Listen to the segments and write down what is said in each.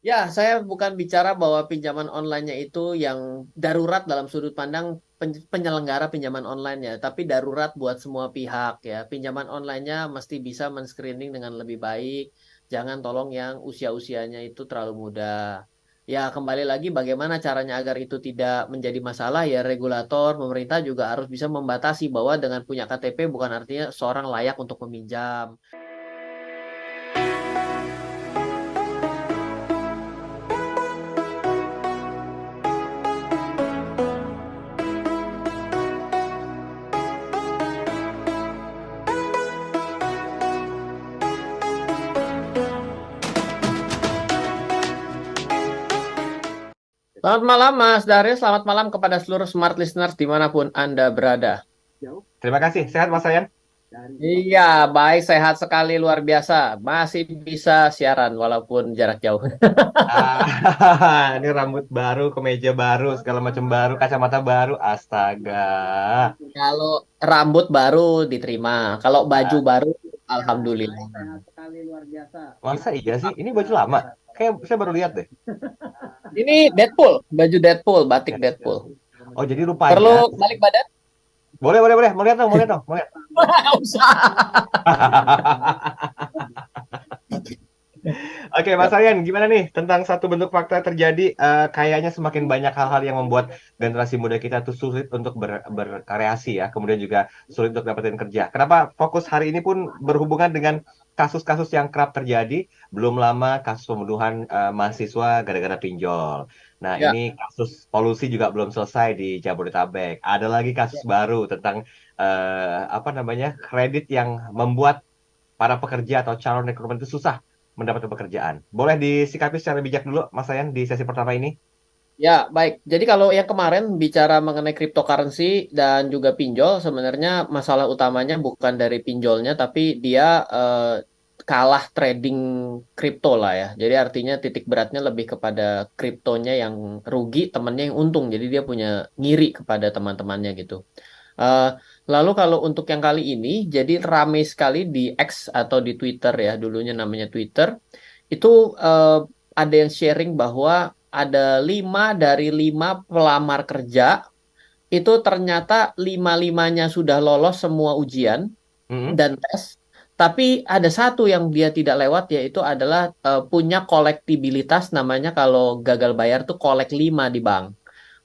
Ya, saya bukan bicara bahwa pinjaman online-nya itu yang darurat dalam sudut pandang penyelenggara pinjaman online ya, tapi darurat buat semua pihak ya. Pinjaman online-nya mesti bisa men-screening dengan lebih baik. Jangan tolong yang usia-usianya itu terlalu muda. Ya, kembali lagi bagaimana caranya agar itu tidak menjadi masalah ya, regulator, pemerintah juga harus bisa membatasi bahwa dengan punya KTP bukan artinya seorang layak untuk meminjam. Selamat malam Mas Darius, selamat malam kepada seluruh smart listeners dimanapun Anda berada. Terima kasih. Sehat Mas Sayan? Iya, baik, sehat sekali, luar biasa. Masih bisa siaran walaupun jarak jauh. Ah, ini rambut baru, kemeja baru, segala macam baru, kacamata baru. Astaga. Kalau rambut baru diterima, kalau baju Ah, baru, Alhamdulillah. masa iya sih? Ini baju lama. Kayak saya baru lihat deh. Ini Deadpool, baju Deadpool, batik Ya. Deadpool. Oh, jadi Perlu rupanya. balik badan? Boleh, boleh, boleh. Mau lihat dong, mau lihat dong, mau lihat. Nggak usah. Oke, Mas Sayan, gimana nih tentang satu bentuk fakta terjadi? Kayaknya semakin banyak hal-hal yang membuat generasi muda kita tuh sulit untuk berkreasi ya, kemudian juga sulit untuk dapetin kerja. Kenapa fokus hari ini pun berhubungan dengan kasus-kasus yang kerap terjadi? Belum lama kasus pembunuhan mahasiswa gara-gara pinjol. Nah, Ya, ini kasus polusi juga belum selesai di Jabodetabek. Ada lagi kasus baru tentang apa namanya kredit yang membuat para pekerja atau calon rekrutmen itu susah mendapatkan pekerjaan. Boleh disikapi secara bijak dulu, Mas Sayan, di sesi pertama ini? ya, baik. Jadi kalau yang kemarin bicara mengenai cryptocurrency dan juga pinjol, sebenarnya masalah utamanya bukan dari pinjolnya, tapi dia kalah trading kripto lah ya. Jadi artinya titik beratnya lebih kepada kriptonya yang rugi, temannya yang untung. Jadi dia punya ngiri kepada teman-temannya gitu. Eh, Lalu kalau untuk yang kali ini, jadi ramai sekali di X atau di Twitter ya, dulunya namanya Twitter itu ada yang sharing bahwa ada 5 dari 5 pelamar kerja itu ternyata lima-limanya sudah lolos semua ujian Mm-mm. dan tes, tapi ada satu yang dia tidak lewat yaitu adalah punya kolektibilitas namanya kalau gagal bayar tuh kolek 5 di bank.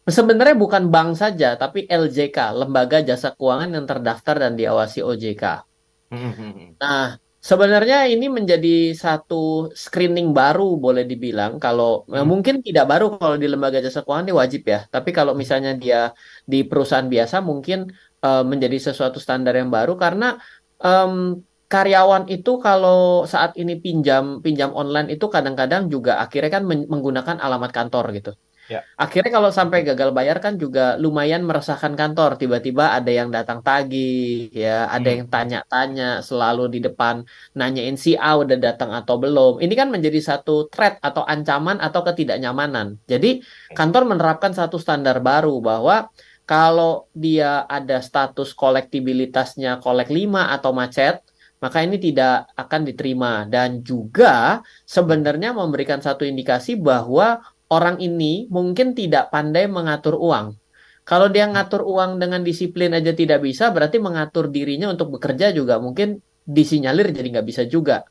Sebenarnya bukan bank saja, tapi LJK, Lembaga Jasa Keuangan yang terdaftar dan diawasi OJK. Mm-mm. Nah, sebenarnya ini menjadi satu screening baru boleh dibilang. Kalau Mm-mm. mungkin tidak baru kalau di lembaga jasa keuangan dia wajib ya. Tapi kalau misalnya dia di perusahaan biasa mungkin menjadi sesuatu standar yang baru karena em, karyawan itu kalau saat ini pinjam pinjam online itu kadang-kadang juga akhirnya kan menggunakan alamat kantor gitu. Ya. Akhirnya kalau sampai gagal bayar kan juga lumayan meresahkan kantor. Tiba-tiba ada yang datang tagih, ya, ada Mm. yang tanya-tanya selalu di depan, nanyain si A udah datang atau belum. Ini kan menjadi satu threat atau ancaman atau ketidaknyamanan. Jadi kantor menerapkan satu standar baru bahwa kalau dia ada status kolektibilitasnya kolek 5 atau macet, maka ini tidak akan diterima dan juga Mm. sebenarnya memberikan satu indikasi bahwa orang ini mungkin tidak pandai mengatur uang. Kalau dia ngatur uang dengan disiplin aja tidak bisa, berarti mengatur dirinya untuk bekerja juga mungkin disinyalir jadi nggak bisa juga.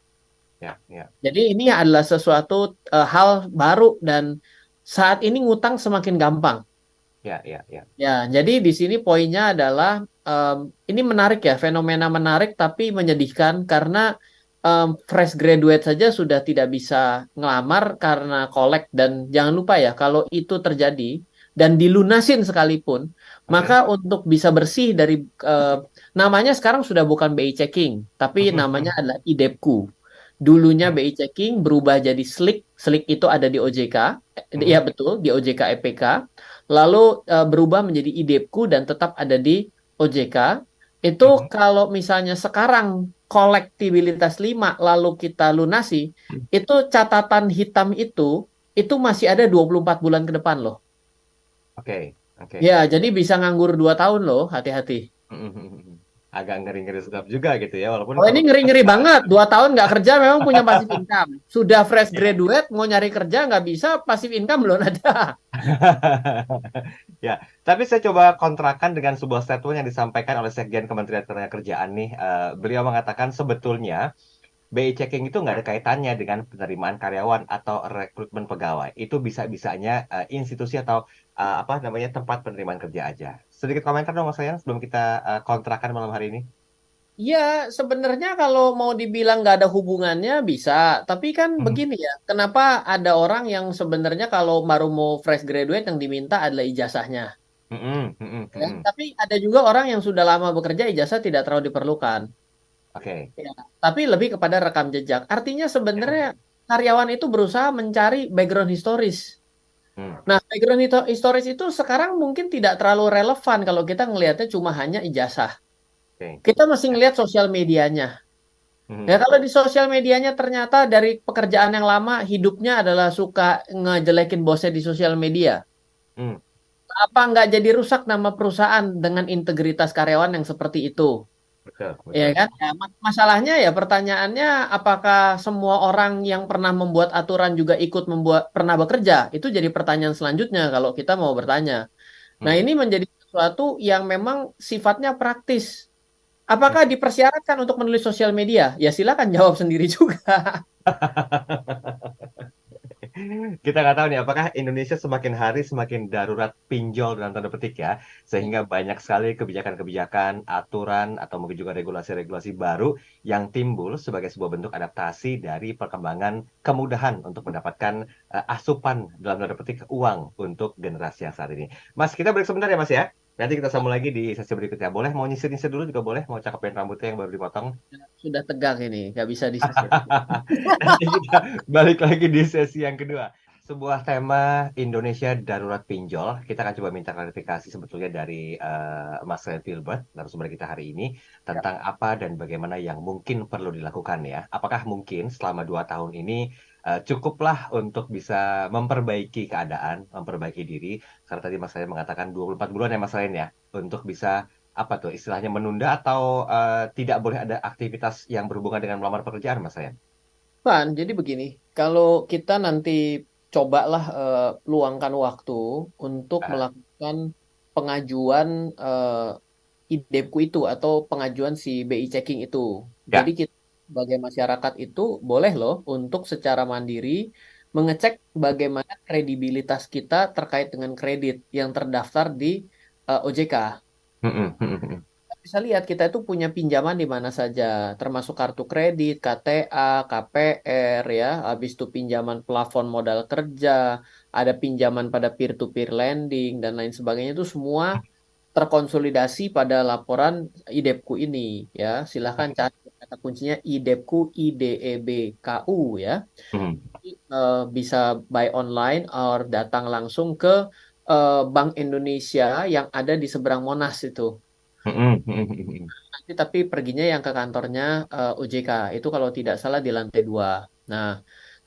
Ya, ya, Jadi ini adalah sesuatu hal baru dan saat ini ngutang semakin gampang. ya, ya, ya. Ya, jadi di sini poinnya adalah em, ini menarik ya, fenomena menarik tapi menyedihkan karena fresh graduate saja sudah tidak bisa ngelamar karena kolek dan jangan lupa ya kalau itu terjadi dan dilunasin sekalipun, maka Oke. untuk bisa bersih dari eh, namanya sekarang sudah bukan BI checking, tapi namanya adalah IDEPKU. Dulunya BI checking berubah jadi Slik. Slik itu ada di OJK. Ya Mm. betul, di OJK EPK. Lalu berubah menjadi IDEPKU dan tetap ada di OJK. Itu Mm. kalau misalnya sekarang kolektibilitas 5 lalu kita lunasi, itu catatan hitam itu masih ada 24 bulan ke depan loh. Oke, oke. Ya, jadi bisa nganggur 2 tahun loh, hati-hati. Mm. agak ngeri-ngeri sedap juga gitu ya, walaupun Oh, kalau ini ngeri-ngeri banget. 2 tahun nggak kerja memang punya passive income. Sudah fresh graduate mau nyari kerja nggak bisa, passive income belum ada. ya, tapi saya coba kontrakan dengan sebuah statement yang disampaikan oleh Sekjen Kementerian Ketenagakerjaan nih. Beliau mengatakan sebetulnya BI checking itu nggak ada kaitannya dengan penerimaan karyawan atau rekrutmen pegawai. Itu bisa-bisanya institusi atau apa namanya tempat penerimaan kerja aja. Sedikit komentar dong Mas Sayan sebelum kita kontrakan malam hari ini. Iya, sebenarnya kalau mau dibilang nggak ada hubungannya bisa, tapi kan Hmm, begini ya, kenapa ada orang yang sebenarnya kalau baru mau fresh graduate yang diminta adalah ijazahnya, ya. hmm. Tapi ada juga orang yang sudah lama bekerja ijazah tidak terlalu diperlukan, Oke. ya. Tapi lebih kepada rekam jejak. Artinya sebenarnya karyawan itu berusaha mencari background historis. Hmm, Nah, background historis itu sekarang mungkin tidak terlalu relevan kalau kita ngelihatnya cuma hanya ijazah. oke. Kita mesti ngelihat sosial medianya. Ya, Hmm, kalau di sosial medianya ternyata dari pekerjaan yang lama hidupnya adalah suka ngejelekin bosnya di sosial media. hmm. Apa nggak jadi rusak nama perusahaan dengan integritas karyawan yang seperti itu? Betul, Ya betul. kan? Ya, masalahnya ya pertanyaannya apakah semua orang yang pernah membuat aturan juga ikut pernah bekerja? Itu jadi pertanyaan selanjutnya kalau kita mau bertanya. Nah, Hmm. ini menjadi sesuatu yang memang sifatnya praktis. Apakah dipersyaratkan untuk menulis sosial media? Ya silakan jawab sendiri juga. Kita nggak tahu nih apakah Indonesia semakin hari semakin darurat pinjol dalam tanda petik ya, sehingga banyak sekali kebijakan-kebijakan, aturan atau mungkin juga regulasi-regulasi baru yang timbul sebagai sebuah bentuk adaptasi dari perkembangan kemudahan untuk mendapatkan asupan dalam tanda petik uang untuk generasi yang saat ini. Mas, kita break sebentar ya Mas ya. Nanti kita sambung lagi di sesi berikutnya. Boleh mau nyisir-nyisir dulu juga boleh, mau cakepin rambutnya yang baru dipotong. Sudah tegang ini, nggak bisa disisir. Nanti kita balik lagi di sesi yang kedua. Sebuah tema Indonesia darurat pinjol. Kita akan coba minta klarifikasi sebetulnya dari Mas Ren Filbert, narasumber kita hari ini, Ya. tentang apa dan bagaimana yang mungkin perlu dilakukan ya. Apakah mungkin selama 2 tahun ini cukuplah untuk bisa memperbaiki keadaan, memperbaiki diri. Karena tadi Mas Ren mengatakan 24 bulan ya Mas Ren ya, untuk bisa apa tuh istilahnya menunda atau tidak boleh ada aktivitas yang berhubungan dengan melamar pekerjaan Mas Ren. Pan, jadi begini, kalau kita nanti cobalah luangkan waktu untuk Ah, melakukan pengajuan IDEPku itu atau pengajuan si BI checking itu. Jadi ya. kita sebagai masyarakat itu boleh loh untuk secara mandiri mengecek bagaimana kredibilitas kita terkait dengan kredit yang terdaftar di OJK. Bisa lihat kita itu punya pinjaman di mana saja, termasuk kartu kredit, KTA, KPR ya, habis itu pinjaman plafon modal kerja, ada pinjaman pada peer-to-peer lending dan lain sebagainya itu semua terkonsolidasi pada laporan IDEPku ini ya. Silahkan Oke. cari kata kuncinya IDEPku IDEBKU ya. Bisa buy online or datang langsung ke Bank Indonesia yang ada di seberang Monas itu. Nanti tapi perginya yang ke kantornya OJK itu kalau tidak salah di lantai 2. Nah,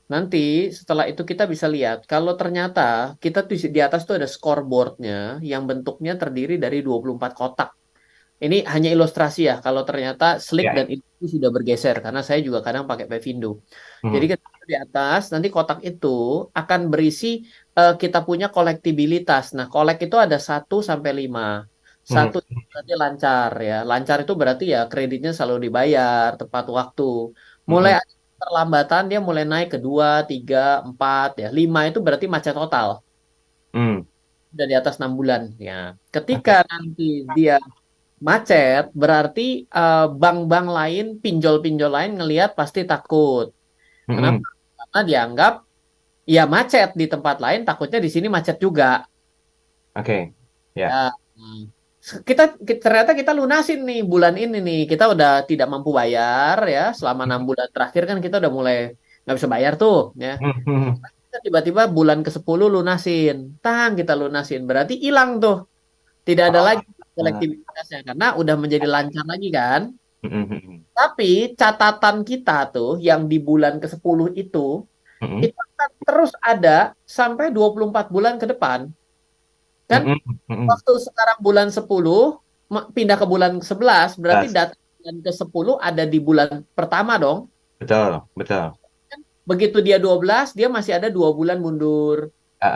nanti setelah itu kita bisa lihat kalau ternyata kita tuh di atas tuh ada scoreboardnya yang bentuknya terdiri dari 24 kotak. Ini hanya ilustrasi ya. Kalau ternyata Slick Ya. dan itu sudah bergeser karena saya juga kadang pakai Pevindo. Jadi ketika di atas nanti kotak itu akan berisi kita punya kolektibilitas. Nah, kolek itu ada 1 sampai 5. Satu berarti lancar ya. Lancar itu berarti ya kreditnya selalu dibayar tepat waktu. Mulai ada perlambatan dia mulai naik ke 2, 3, 4 ya. 5 itu berarti macet total. Udah di atas 6 bulan ya. Ketika Oke. nanti dia macet berarti bank-bank lain, pinjol-pinjol lain ngelihat pasti takut. Kenapa? Karena dianggap ya macet di tempat lain, takutnya di sini macet juga. Oke. Ya, Ya. hmm. Ternyata kita lunasin nih bulan ini nih. Kita udah tidak mampu bayar ya. Selama 6 bulan terakhir kan kita udah mulai nggak bisa bayar tuh ya. Kita tiba-tiba bulan ke-10 lunasin. Tang kita lunasin. Berarti hilang tuh. Tidak ada lagi Oh. kolektivitasnya karena udah menjadi lancar lagi kan. Tapi catatan kita tuh yang di bulan ke-10 itu akan terus ada sampai 24 bulan ke depan. Kan waktu sekarang bulan 10, pindah ke bulan 11, berarti Jelas. data bulan ke-10 ada di bulan pertama dong. Betul, betul. Begitu dia 12, dia masih ada 2 bulan mundur.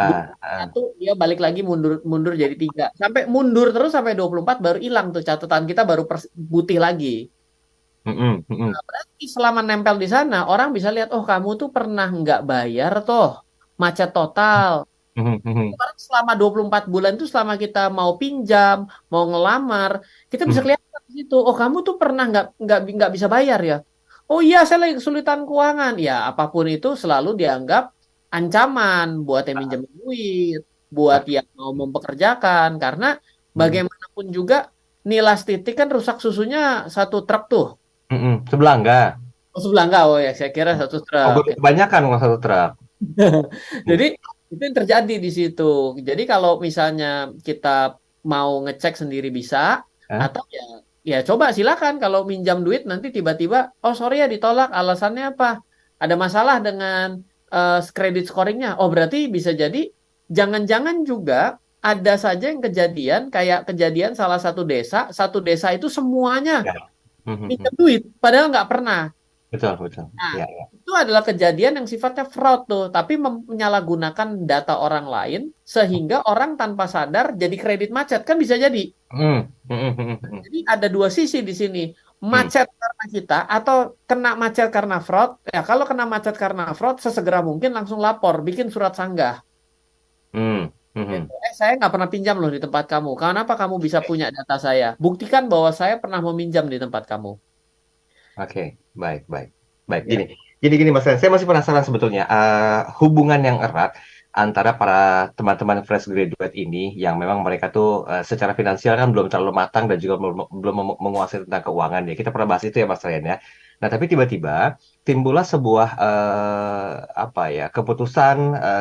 Bulan Ah, ah, ah. satu dia balik lagi mundur mundur jadi 3. Sampai mundur terus sampai 24 baru hilang tuh catatan kita baru putih lagi. Mm-mm, mm-mm, Berarti selama nempel di sana, orang bisa lihat, oh kamu tuh pernah nggak bayar toh, macet total. mhm, mhm, Karena selama 24 bulan itu selama kita mau pinjam, mau ngelamar, kita bisa mhm. kelihatan di situ. Oh, kamu tuh pernah nggak bisa bayar ya? Oh iya, saya lagi kesulitan keuangan. Ya, apapun itu selalu dianggap ancaman buat yang minjem duit, buat Ah, yang mau mempekerjakan. Karena mhm, bagaimanapun juga Nilas Titik kan rusak susunya satu truk tuh. mhm. Sebelah enggak? Oh, sebelah enggak? Oh ya, saya kira satu Oh, truk. kebanyakan uang satu truk. Jadi itu yang terjadi di situ. Jadi kalau misalnya kita mau ngecek sendiri bisa, Hah? atau ya coba silakan kalau minjam duit nanti tiba-tiba oh sorry ya ditolak alasannya apa? Ada masalah dengan credit scoringnya. Oh berarti bisa jadi jangan-jangan juga ada saja yang kejadian kayak kejadian satu desa itu semuanya Ya. Mhm, mhm. minjem duit padahal nggak pernah. Betul, betul. Nah, Ya, ya. itu adalah kejadian yang sifatnya fraud tuh, tapi menyalahgunakan data orang lain sehingga orang tanpa sadar jadi kredit macet kan bisa jadi. Mhm, mhm, mhm, mhm. Jadi ada dua sisi di sini. Hmm, Macet karena kita atau kena macet karena fraud. Ya, kalau kena macet karena fraud sesegera mungkin langsung lapor, bikin surat sanggah. hmm, Gitu. mhm. Saya nggak pernah pinjam loh di tempat kamu. Kenapa kamu bisa punya data saya? Buktikan bahwa saya pernah meminjam di tempat kamu. Oke, baik, baik. Baik, Ya. gini Mas Ren, saya masih penasaran sebetulnya hubungan yang erat antara para teman-teman fresh graduate ini yang memang mereka tuh secara finansial kan belum terlalu matang dan juga belum menguasai tentang keuangan ya. Kita pernah bahas itu ya Mas Ren ya. Nah, tapi tiba-tiba timbullah sebuah apa ya, keputusan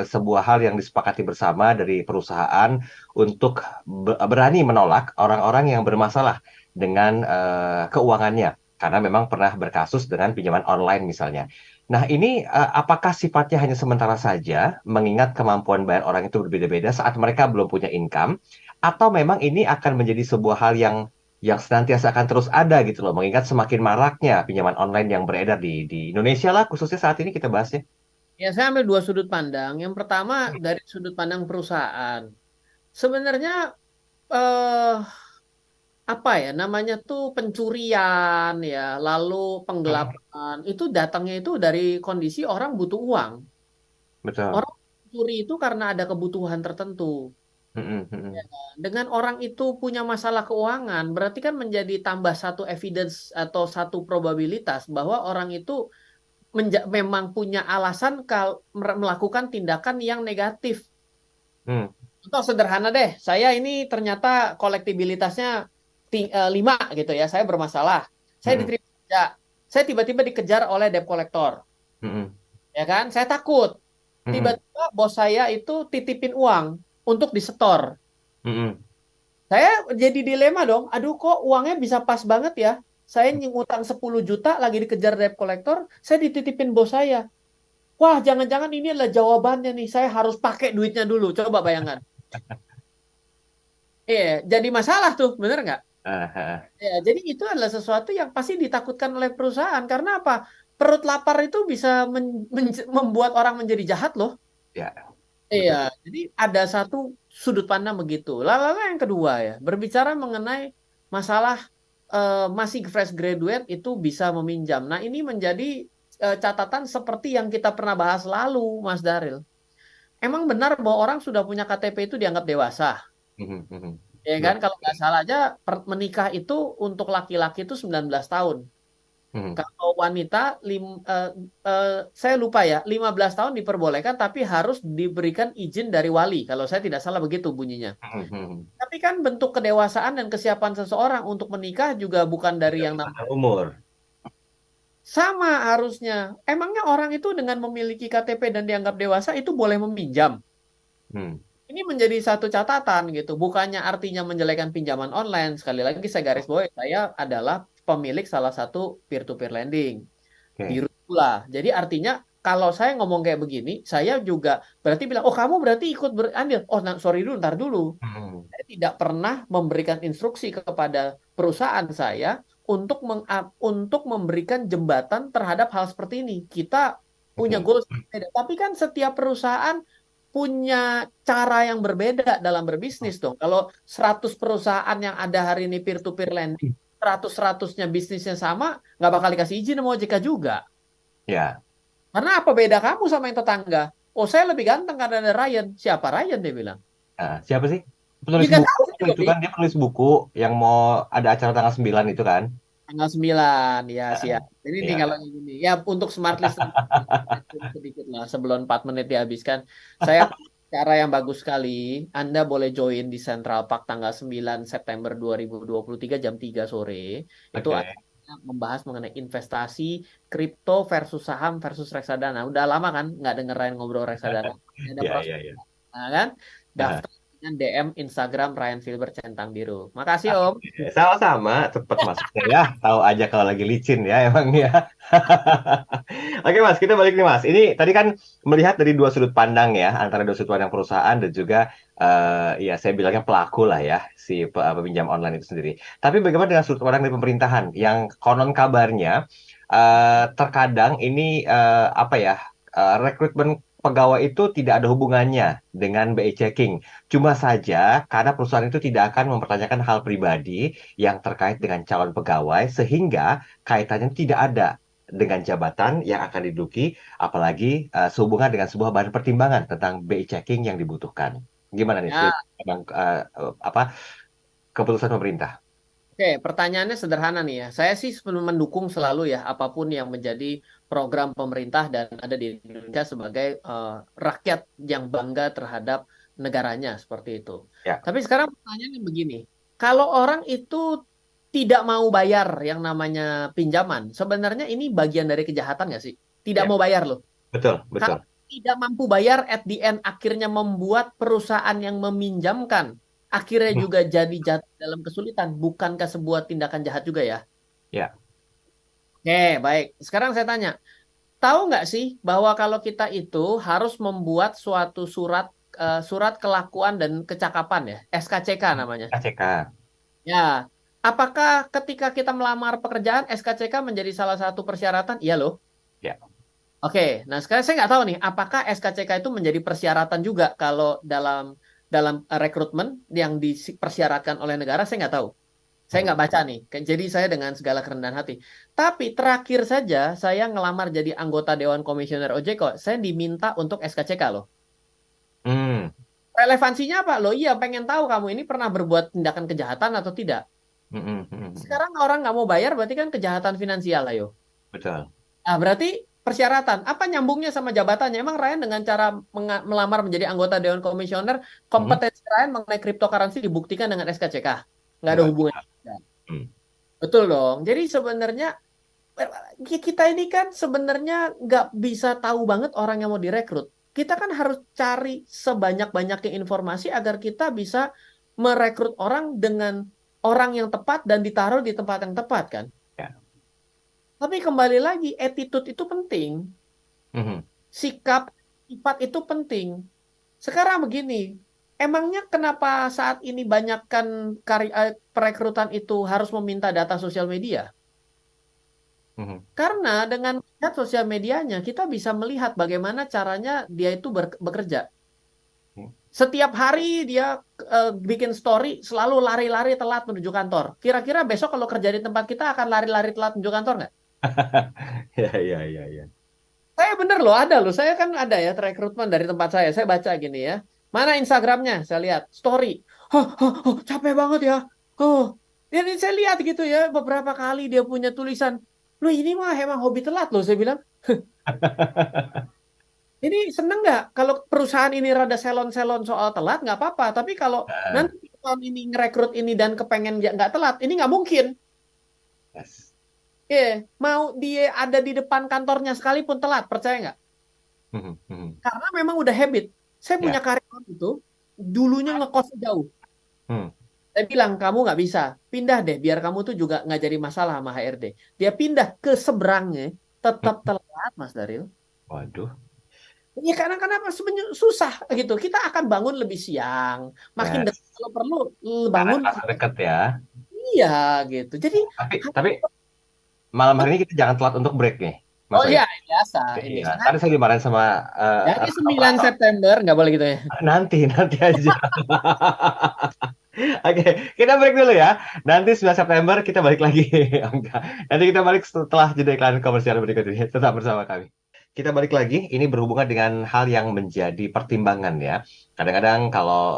sebuah hal yang disepakati bersama dari perusahaan untuk berani menolak orang-orang yang bermasalah dengan keuangannya karena memang pernah berkasus dengan pinjaman online misalnya. Nah, ini apakah sifatnya hanya sementara saja, mengingat kemampuan bayar orang itu berbeda-beda saat mereka belum punya income, atau memang ini akan menjadi sebuah hal yang senantiasa akan terus ada gitu loh, mengingat semakin maraknya pinjaman online yang beredar di Indonesia lah, khususnya saat ini kita bahasnya. Ya, saya ambil dua sudut pandang. Yang pertama dari sudut pandang perusahaan. Sebenarnya eh apa ya namanya tuh pencurian ya, lalu Mm, penggelapan itu datangnya itu dari kondisi orang butuh uang. betul. Orang curi itu karena ada kebutuhan tertentu. Mm-mm, mm-mm. Dengan orang itu punya masalah keuangan, berarti kan menjadi tambah satu evidence atau satu probabilitas bahwa orang itu memang punya alasan melakukan tindakan yang negatif. Mm, Contoh sederhana deh, saya ini ternyata kolektibilitasnya 5 gitu ya, saya bermasalah. Saya mm-mm, diterima kerja, saya tiba-tiba dikejar oleh debt collector, mm-mm, ya kan? Saya takut. mm-mm, Tiba-tiba bos saya itu titipin uang untuk disetor. mm-mm, Saya jadi dilema dong, aduh kok uangnya bisa pas banget ya? Saya ngutang 10 juta lagi dikejar debt collector, saya dititipin bos saya. Wah, jangan-jangan ini adalah jawabannya nih, saya harus pakai duitnya dulu. Coba bayangkan. Iya, jadi masalah tuh, bener nggak? ah, ah, Ya, jadi itu adalah sesuatu yang pasti ditakutkan oleh perusahaan. Karena apa? Perut lapar itu bisa membuat orang menjadi jahat loh. ya, Iya, betul. jadi ada satu sudut pandang begitu. Lalu yang kedua ya, berbicara mengenai masalah masih fresh graduate itu bisa meminjam. Nah, ini menjadi catatan seperti yang kita pernah bahas lalu, Mas Daril. Emang benar bahwa orang sudah punya KTP itu dianggap dewasa. Mhm, mhm. Ya kan, Betul. kalau nggak salah aja menikah itu untuk laki-laki itu 19 tahun. Mhm, Kalau wanita, saya lupa ya, 15 tahun diperbolehkan, tapi harus diberikan izin dari wali. Kalau saya tidak salah begitu bunyinya. mhm, mhm. Tapi kan bentuk kedewasaan dan kesiapan seseorang untuk menikah juga bukan dari Tidak yang memandang namanya umur. sama harusnya. Emangnya orang itu dengan memiliki KTP dan dianggap dewasa itu boleh meminjam? Hmm. Ini menjadi satu catatan gitu. Bukannya artinya menjelekan pinjaman online. Sekali lagi saya garis bawahi, saya adalah pemilik salah satu peer-to-peer lending. Oke. Biru lah. Jadi artinya kalau saya ngomong kayak begini, saya juga berarti bilang, oh kamu berarti ikut berandil. Oh, sorry dulu, ntar dulu. Hmm. saya tidak pernah memberikan instruksi kepada perusahaan saya untuk memberikan jembatan terhadap hal seperti ini. Kita punya Oke. goals berbeda. Tapi kan setiap perusahaan punya cara yang berbeda dalam berbisnis dong. Kalau 100 perusahaan yang ada hari ini peer-to-peer lending, 100-100-nya bisnisnya sama, nggak bakal dikasih izin sama OJK juga. Ya. Karena apa beda kamu sama yang tetangga? Oh, saya lebih ganteng karena ada Ryan. Siapa Ryan dia bilang? Nah, siapa sih? Ya Penulis nggak buku tahu sih, itu Robi. kan, dia penulis buku yang mau ada acara tanggal 9 itu kan. Tanggal 9, ya Nah, siap. Jadi iya tinggal kan. yang ini. Ya untuk smart listener sedikit lah sebelum 4 menit dihabiskan. Saya cara yang bagus sekali. Anda boleh join di Central Park tanggal 9 September 2023 jam 3 sore. Itu Oke. ada membahas mengenai investasi kripto versus saham versus reksadana. Udah lama kan nggak dengerin ngobrol reksadana. Ada Iya, prospek, iya, iya. kan? Nah, Daftar dengan DM Instagram Ryan Filber Centang Biru. Makasih Om. sama-sama, cepet masuknya ya. Tahu aja kalau lagi licin ya emang ya. Oke Mas, kita balik nih Mas. Ini tadi kan melihat dari dua sudut pandang ya, antara dua sudut pandang perusahaan dan juga ya saya bilangnya pelaku lah ya, si peminjam online itu sendiri. Tapi bagaimana dengan sudut pandang dari pemerintahan yang konon kabarnya terkadang ini apa ya, rekrutmen pegawai itu tidak ada hubungannya dengan BI checking. Cuma saja karena perusahaan itu tidak akan mempertanyakan hal pribadi yang terkait dengan calon pegawai sehingga kaitannya tidak ada dengan jabatan yang akan diduduki, apalagi sehubungan dengan sebuah bahan pertimbangan tentang BI checking yang dibutuhkan. Gimana nih Ya, sudut pandang apa keputusan pemerintah? oke, pertanyaannya sederhana nih ya. Saya sih mendukung selalu ya apapun yang menjadi program pemerintah dan ada di Indonesia sebagai rakyat yang bangga terhadap negaranya seperti itu. Ya, Tapi sekarang pertanyaannya begini, kalau orang itu tidak mau bayar yang namanya pinjaman, sebenarnya ini bagian dari kejahatan nggak sih? Tidak ya, mau bayar loh. betul, betul. Kalau tidak mampu bayar, at the end akhirnya membuat perusahaan yang meminjamkan akhirnya Hmm, juga jadi jatuh dalam kesulitan. Bukankah sebuah tindakan jahat juga ya? ya. Oke, baik. Sekarang saya tanya, tahu nggak sih bahwa kalau kita itu harus membuat suatu surat kelakuan dan kecakapan ya, SKCK namanya. KCK. Ya, apakah ketika kita melamar pekerjaan SKCK menjadi salah satu persyaratan? Iya loh. Ya. Oke, nah sekarang saya nggak tahu nih, apakah SKCK itu menjadi persyaratan juga kalau dalam dalam rekrutmen yang dipersyaratkan oleh negara? Saya nggak tahu. Saya Hmm. nggak baca nih. Jadi saya dengan segala kerendahan hati. Tapi terakhir saja saya ngelamar jadi anggota Dewan Komisioner OJK, saya diminta untuk SKCK loh. Hmm. Relevansinya apa? Loh iya, pengen tahu kamu ini pernah berbuat tindakan kejahatan atau tidak. Hmm, hmm, hmm, hmm. Sekarang orang nggak mau bayar berarti kan kejahatan finansial, ayo. Betul. Ah, berarti persyaratan. Apa nyambungnya sama jabatannya? Emang Ryan dengan cara melamar menjadi anggota Dewan Komisioner, Hmm. kompetensi Ryan mengenai cryptocurrency dibuktikan dengan SKCK? Nggak ada Enggak. hubungannya. Hmm. Betul dong. Jadi sebenarnya kita ini kan sebenarnya nggak bisa tahu banget orang yang mau direkrut. Kita kan harus cari sebanyak-banyaknya informasi agar kita bisa merekrut orang dengan orang yang tepat dan ditaruh di tempat yang tepat kan. Ya. Tapi kembali lagi, attitude itu penting. Hmm. Sikap, sifat itu penting. Sekarang begini, emangnya kenapa saat ini banyakkan perekrutan itu harus meminta data sosial media? Hmm. Karena dengan melihat sosial medianya, kita bisa melihat bagaimana caranya dia itu bekerja. Hmm. Setiap hari dia bikin story selalu lari-lari telat menuju kantor. Kira-kira besok kalau kerja di tempat kita akan lari-lari telat menuju kantor nggak? Ya, ya, ya, ya. Saya bener loh, ada loh. Saya kan ada ya rekrutmen dari tempat saya. Saya baca gini ya. Mana Instagramnya? Saya lihat story. Capek banget ya. Oh, dan saya lihat gitu ya. Beberapa kali dia punya tulisan. Loh ini mah emang hobi telat loh. Saya bilang. Ini seneng nggak kalau perusahaan ini rada selon-selon soal telat nggak apa-apa. Tapi kalau Ah, nanti perusahaan ini ngerekrut ini dan kepengen nggak telat, ini nggak mungkin. yes. Mau dia ada di depan kantornya sekalipun telat, percaya nggak? Hmm, hmm. Karena memang udah habit. Saya punya Ya. karyawan itu dulunya ngekos jauh. Hmm. Saya bilang kamu nggak bisa pindah deh, biar kamu tuh juga nggak jadi masalah sama HRD. Dia pindah ke seberangnya, tetap Hmm. telat, Mas Daril. Waduh. Ya karena kenapa sebenarnya susah gitu. Kita akan bangun lebih siang, makin dekat Yes. kalau perlu Karena bangun. terasa dekat ya. Iya gitu. Jadi Tapi malam hari ini kita jangan telat untuk break nih, Mas oh Ray. iya biasa ini Iya, karena tadi saya dimarahin sama dari 9 operator. September nggak boleh gitu ya. Nanti aja. Oke, kita break dulu ya. Nanti 9 September kita balik lagi. Enggak. Nanti kita balik setelah jeda iklan komersial berikut ini. Tetap bersama kami. Kita balik lagi, ini berhubungan dengan hal yang menjadi pertimbangan ya. Kadang-kadang kalau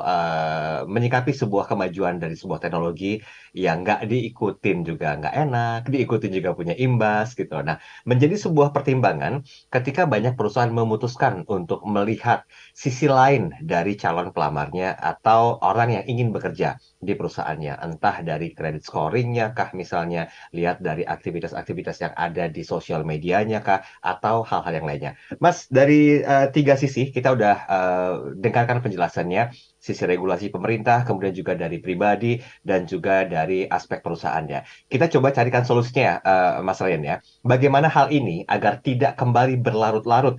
menyikapi sebuah kemajuan dari sebuah teknologi yang nggak diikutin juga nggak enak, diikutin juga punya imbas gitu. Nah, menjadi sebuah pertimbangan ketika banyak perusahaan memutuskan untuk melihat sisi lain dari calon pelamarnya atau orang yang ingin bekerja di perusahaannya. Entah dari credit scoringnya kah misalnya, lihat dari aktivitas-aktivitas yang ada di sosial medianya kah, atau hal-hal yang lainnya. Mas, dari tiga sisi kita udah dengarkan penjelasannya, sisi regulasi pemerintah, kemudian juga dari pribadi, dan juga dari aspek perusahaannya. Kita coba carikan solusinya ya, Mas Ryan ya. Bagaimana hal ini agar tidak kembali berlarut-larut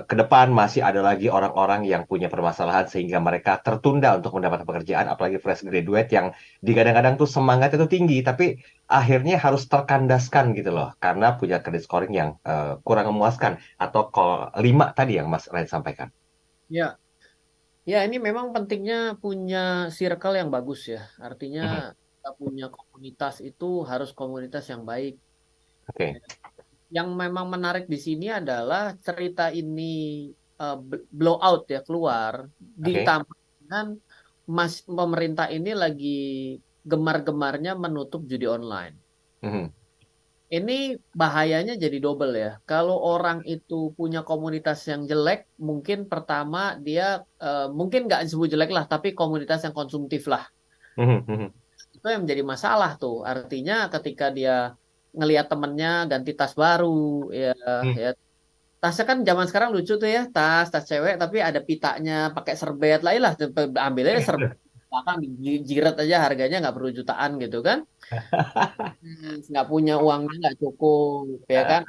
ke depan masih ada lagi orang-orang yang punya permasalahan sehingga mereka tertunda untuk mendapat pekerjaan, apalagi fresh graduate yang digadang-gadang tuh semangatnya tuh tinggi, tapi akhirnya harus terkandaskan gitu loh karena punya credit scoring yang kurang memuaskan atau call 5 tadi yang Mas Ryan sampaikan. Ya, ya ini memang pentingnya punya circle yang bagus ya. Artinya Mhm. kita punya komunitas itu harus komunitas yang baik. Oke, Yang memang menarik di sini adalah cerita ini blow out ya keluar oke. ditambah dengan pemerintah ini lagi gemar-gemarnya menutup judi online. Mhm. Ini bahayanya jadi double ya. Kalau orang itu punya komunitas yang jelek, mungkin pertama dia mungkin nggak disebut jelek lah, tapi komunitas yang konsumtif lah. Mhm. Mhm. Itu yang menjadi masalah tuh. Artinya ketika dia ngelihat temennya ganti tas baru, ya, Mhm. ya tasnya kan zaman sekarang lucu tuh ya, tas cewek tapi ada pitanya, pakai serbet lah, ambilnya serbet belakang dijiret aja harganya nggak perlu jutaan gitu kan. Nggak punya uangnya nggak cukup ya kan.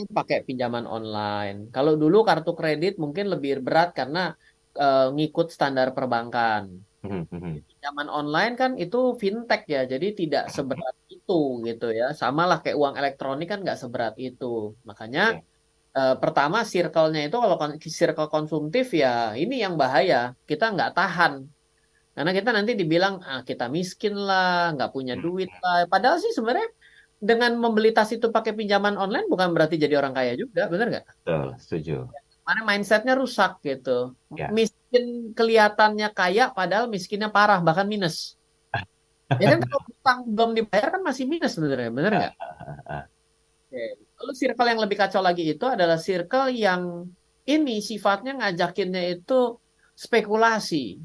Pakai pinjaman online. Kalau dulu kartu kredit mungkin lebih berat karena ngikut standar perbankan. Mhm. Mhm. Pinjaman online kan itu fintech ya, jadi tidak seberat itu gitu ya. Sama lah kayak uang elektronik kan nggak seberat itu. Makanya Oke. pertama circle-nya itu kalau circle konsumtif ya ini yang bahaya. Kita nggak tahan. Karena kita nanti dibilang ah, kita miskin lah, nggak punya Mhm. duit lah. Padahal sih sebenarnya dengan membeli tas itu pakai pinjaman online bukan berarti jadi orang kaya juga, bener nggak? Betul, setuju. Mana mindsetnya rusak gitu. Ya. Miskin kelihatannya kaya, padahal miskinnya parah, bahkan minus. Ya kan kalau utang belum dibayar kan masih minus sebenarnya, bener Ah, nggak? ah, ah. Oke. Lalu circle yang lebih kacau lagi itu adalah circle yang ini sifatnya ngajakinnya itu spekulasi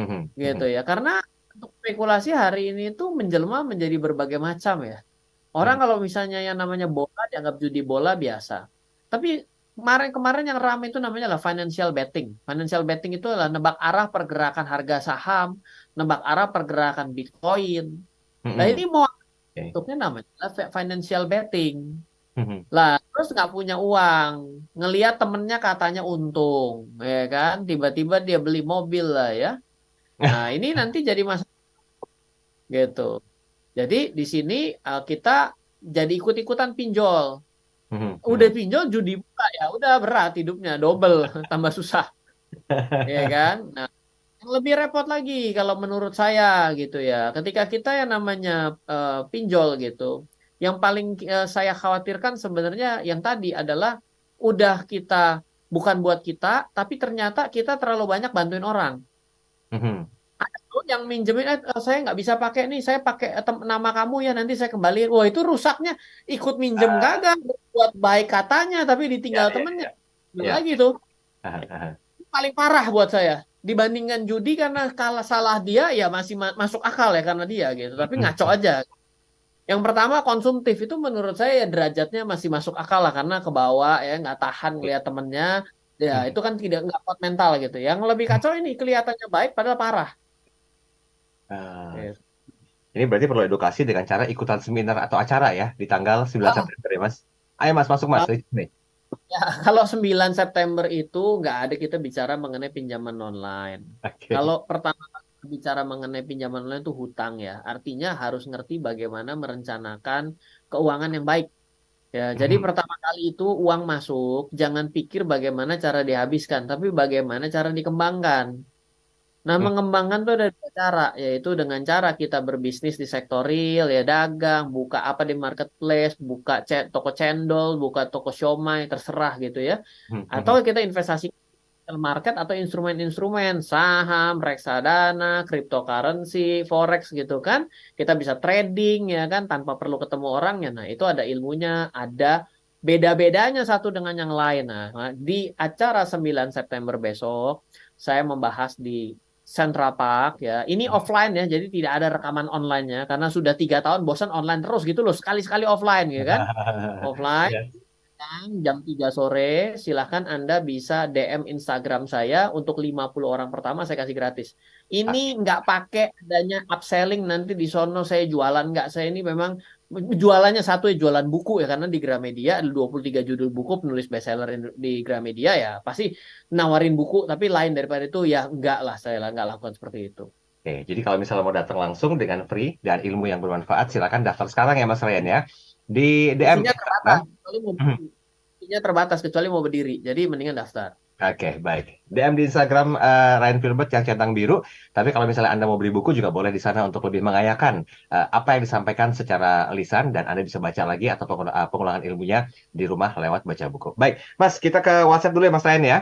Mhm. gitu Mhm. ya. Karena untuk spekulasi hari ini tuh menjelma menjadi berbagai macam ya. Orang Mhm. kalau misalnya yang namanya bola dianggap judi bola biasa. Tapi kemarin-kemarin yang ramai itu namanya lah financial betting. Financial betting itu adalah nebak arah pergerakan harga saham, nebak arah pergerakan Bitcoin. Nah ini Mhm. mau Oke. bentuknya namanya financial betting. Mhm. Lah, terus nggak punya uang, ngelihat temennya katanya untung, ya kan? Tiba-tiba dia beli mobil lah ya. Nah, ini nanti jadi masalah gitu. Jadi di sini kita jadi ikut-ikutan pinjol. Mhm. Udah Mhm. pinjol judi pula ya, udah berat hidupnya, double, tambah susah, ya kan? Nah, yang lebih repot lagi kalau menurut saya gitu ya. Ketika kita yang namanya pinjol gitu, yang paling saya khawatirkan sebenarnya yang tadi adalah udah kita bukan buat kita, tapi ternyata kita terlalu banyak bantuin orang. Mhm. Oh, yang minjemin, saya nggak bisa pakai nih, saya pakai nama kamu ya nanti saya kembaliin. Wah itu rusaknya, ikut minjem Ah, kagak, buat baik katanya, tapi ya, ditinggal ya, temennya. ya. Belum Ya. lagi tuh, Ah, ah. paling parah buat saya. Dibandingkan judi karena kalau salah dia ya masih masuk akal ya karena dia gitu. Tapi ngaco Mhm. aja. Yang pertama konsumtif itu menurut saya ya derajatnya masih masuk akal lah karena ke bawah ya nggak tahan Oke. ngeliat temennya. Ya Mhm. itu kan tidak nggak kuat mental gitu. Yang lebih kacau ini kelihatannya baik padahal parah. Ah, Gitu. ini berarti perlu edukasi dengan cara ikutan seminar atau acara ya di tanggal 9 Ah, September ya Mas. Ayo Mas masuk Mas. ah, Nih. Ya, kalau 9 September itu nggak ada kita bicara mengenai pinjaman online. Oke. Kalau pertama kali bicara mengenai pinjaman online itu hutang ya. Artinya harus ngerti bagaimana merencanakan keuangan yang baik. Ya, jadi Mhm. pertama kali itu uang masuk, jangan pikir bagaimana cara dihabiskan, tapi bagaimana cara dikembangkan. Nah, Mhm. mengembangkan tuh ada dua cara, yaitu dengan cara kita berbisnis di sektor real, ya dagang, buka apa di marketplace, buka toko cendol, buka toko siomay, terserah gitu ya. Atau Mhm. kita investasi ke market atau instrumen-instrumen, saham, reksadana, cryptocurrency, forex gitu kan. Kita bisa trading ya kan, tanpa perlu ketemu orangnya. Nah, itu ada ilmunya, ada beda-bedanya satu dengan yang lain. Nah, di acara 9 September besok, saya membahas di Central Park ya. Ini offline ya, jadi tidak ada rekaman online-nya karena sudah 3 tahun bosan online terus gitu loh. Sekali-sekali offline gitu kan. Offline Ya. jam 3 sore. Silahkan Anda bisa DM Instagram saya untuk 50 orang pertama saya kasih gratis. Ini nggak pakai adanya upselling nanti di sono saya jualan nggak. Saya ini memang jualannya satu ya jualan buku ya karena di Gramedia ada 23 judul buku penulis bestseller di Gramedia ya pasti nawarin buku tapi lain daripada itu ya enggak lah saya nggak lakukan seperti itu. Oke, jadi kalau misalnya mau datang langsung dengan free dan ilmu yang bermanfaat, silakan daftar sekarang ya Mas Ryan ya. Di DM Isinya Instagram. terbatas kecuali mau berdiri. Isinya terbatas kecuali mau berdiri. Jadi mendingan daftar. Oke, baik. DM di Instagram Ryan Filbert yang centang biru. Tapi kalau misalnya Anda mau beli buku juga boleh di sana untuk lebih mengayakan apa yang disampaikan secara lisan dan Anda bisa baca lagi atau pengulangan ilmunya di rumah lewat baca buku. Baik, Mas, kita ke WhatsApp dulu ya Mas Ryan ya.